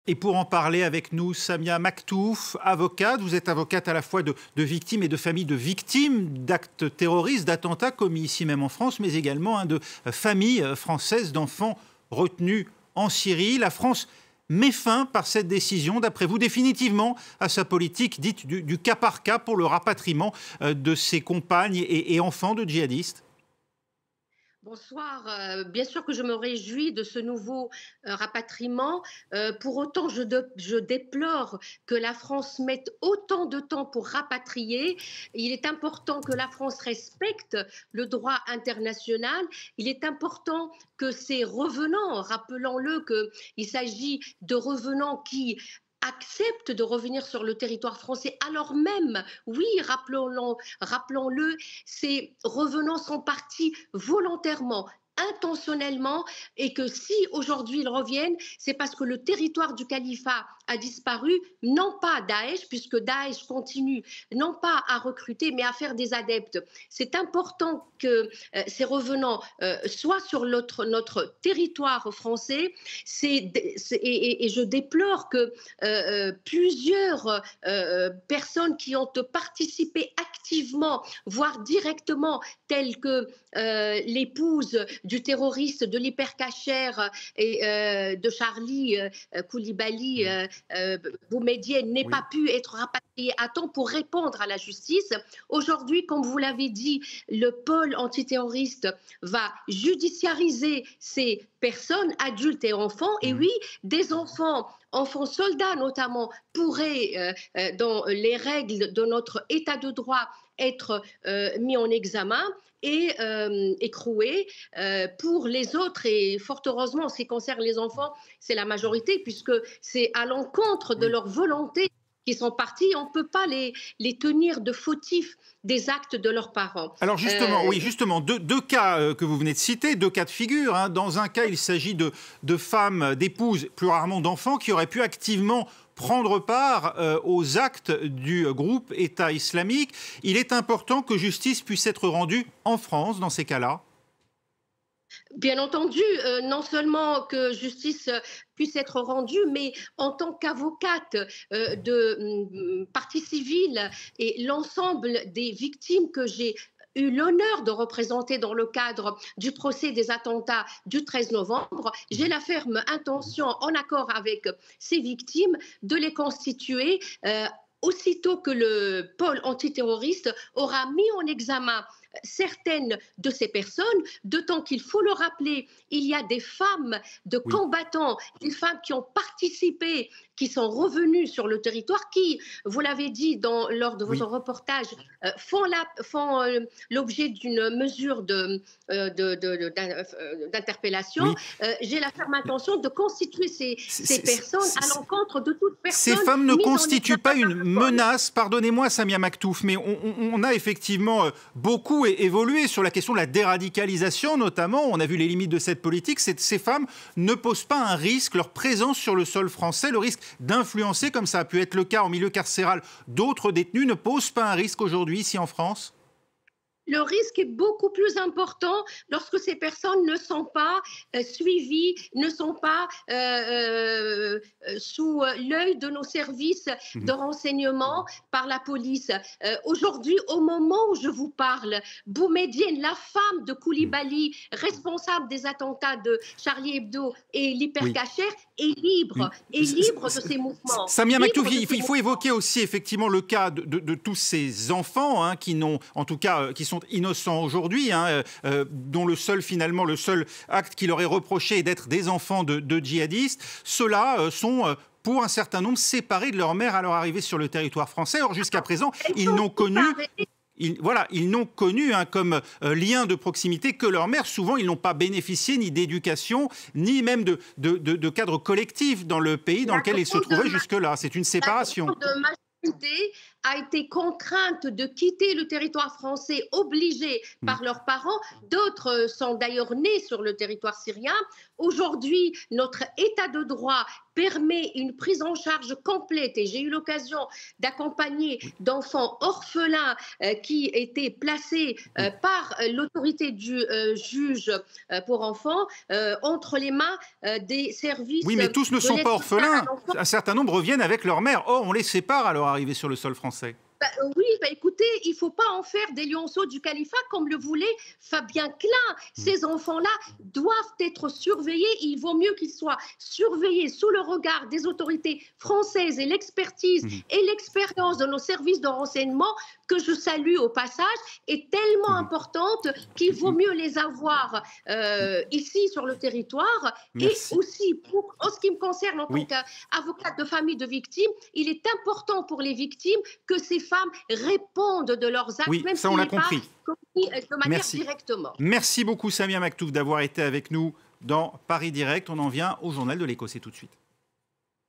Et pour en parler avec nous, Samia Maktouf, avocate. Vous êtes avocate à la fois de victimes et de familles de victimes d'actes terroristes, d'attentats commis ici même en France, mais également de familles françaises d'enfants retenus en Syrie. La France met fin par cette décision, d'après vous, définitivement à sa politique dite du cas par cas pour le rapatriement de ses compagnes et enfants de djihadistes? Bonsoir. Bien sûr que je me réjouis de ce nouveau rapatriement. Pour autant, je déplore que la France mette autant de temps pour rapatrier. Il est important que la France respecte le droit international. Il est important que ces revenants, rappelons-le qu'il s'agit de revenants qui acceptent de revenir sur le territoire français alors même, oui, rappelons-le, ces revenants sont partis volontairement, intentionnellement, et que si aujourd'hui ils reviennent, c'est parce que le territoire du califat a disparu, non pas Daesh, puisque Daesh continue non pas à recruter, mais à faire des adeptes. C'est important que ces revenants soient sur notre territoire français. Et je déplore que plusieurs personnes qui ont participé activement, voire directement, telles que l'épouse du terroriste de l'hypercachère et de Charlie Koulibaly, Boumedienne, n'ait pas pu être rapatriée à temps pour répondre à la justice. Aujourd'hui, comme vous l'avez dit, le pôle antiterroriste va judiciariser ces personnes, adultes et enfants. Et oui, des enfants soldats notamment, pourraient, dans les règles de notre état de droit, être mis en examen et écroués. Pour les autres, et fort heureusement, en ce qui concerne les enfants, c'est la majorité, puisque c'est à l'encontre de Oui. leur volonté qu'ils sont partis. On ne peut pas les tenir de fautifs des actes de leurs parents. Alors justement, oui, justement, deux cas que vous venez de citer, deux cas de figure. Hein. Dans un cas, il s'agit de femmes, d'épouses, plus rarement d'enfants, qui auraient pu activement prendre part aux actes du groupe État islamique. Il est important que justice puisse être rendue en France dans ces cas-là. Bien entendu, non seulement que justice puisse être rendue, mais en tant qu'avocate de partie civile et l'ensemble des victimes que j'ai eu l'honneur de représenter dans le cadre du procès des attentats du 13 novembre, j'ai la ferme intention, en accord avec ces victimes, de les constituer aussitôt que le pôle antiterroriste aura mis en examen certaines de ces personnes, d'autant qu'il faut le rappeler, il y a des femmes de Oui. combattants, des femmes qui ont participé, qui sont revenues sur le territoire, qui, vous l'avez dit lors de votre Oui. reportage, font l'objet d'une mesure d'interpellation. Oui. J'ai la ferme intention de constituer ces personnes à l'encontre de toute Ces personne femmes ne mise en constituent examen pas par une le pôle. menace, pardonnez-moi Samia Maktouf, mais on a effectivement beaucoup évolué sur la question de la déradicalisation notamment. On a vu les limites de cette politique. Ces femmes ne posent pas un risque, leur présence sur le sol français, le risque d'influencer, comme ça a pu être le cas en milieu carcéral, d'autres détenus, ne pose pas un risque aujourd'hui ici en France? Le risque est beaucoup plus important lorsque ces personnes ne sont pas suivies, ne sont pas sous l'œil de nos services de renseignement par la police. Aujourd'hui, au moment où je vous parle, Boumedienne, la femme de Koulibaly, responsable des attentats de Charlie Hebdo et Oui. l'hypercachère, Oui. est libre de ses mouvements. Samia Maktouf, Libre de ses il faut mouvements. évoquer aussi effectivement le cas de tous ces enfants hein, qui n'ont, en tout cas, qui sont innocents aujourd'hui, hein, dont le seul acte qui leur est reproché est d'être des enfants de djihadistes. Ceux-là sont pour un certain nombre séparés de leur mère à leur arrivée sur le territoire français. Or, jusqu'à présent, Elles ils sont n'ont connu séparées. ils n'ont connu hein, comme lien de proximité que leur mère. Souvent, ils n'ont pas bénéficié ni d'éducation, ni même de cadre collectif dans le pays dans La lequel ils se grande trouvaient jusque-là. C'est une La séparation. grande majorité a été contrainte de quitter le territoire français, obligée par leurs parents. D'autres sont d'ailleurs nés sur le territoire syrien. Aujourd'hui, notre état de droit permet une prise en charge complète et j'ai eu l'occasion d'accompagner d'enfants orphelins qui étaient placés par l'autorité du juge pour enfants entre les mains des services. Oui, mais tous ne sont pas orphelins. Un certain nombre reviennent avec leur mère. Or, on les sépare à leur arrivée sur le sol français. Oui, écoutez, il ne faut pas en faire des lionceaux du califat comme le voulait Fabien Klein. Ces enfants-là doivent être surveillés. Il vaut mieux qu'ils soient surveillés sous le regard des autorités françaises et l'expertise et l'expérience de nos services de renseignement, que je salue au passage, est tellement importante qu'il vaut mieux les avoir ici sur le territoire. Merci. Et aussi, en ce qui me concerne en tant qu'avocate de famille de victimes, il est important pour les victimes que ces femmes répondent de leurs actes, même ça on l'a compris. De manière directement. Merci beaucoup Samia Maktouf d'avoir été avec nous dans Paris Direct. On en vient au journal de l'Écho, c'est tout de suite.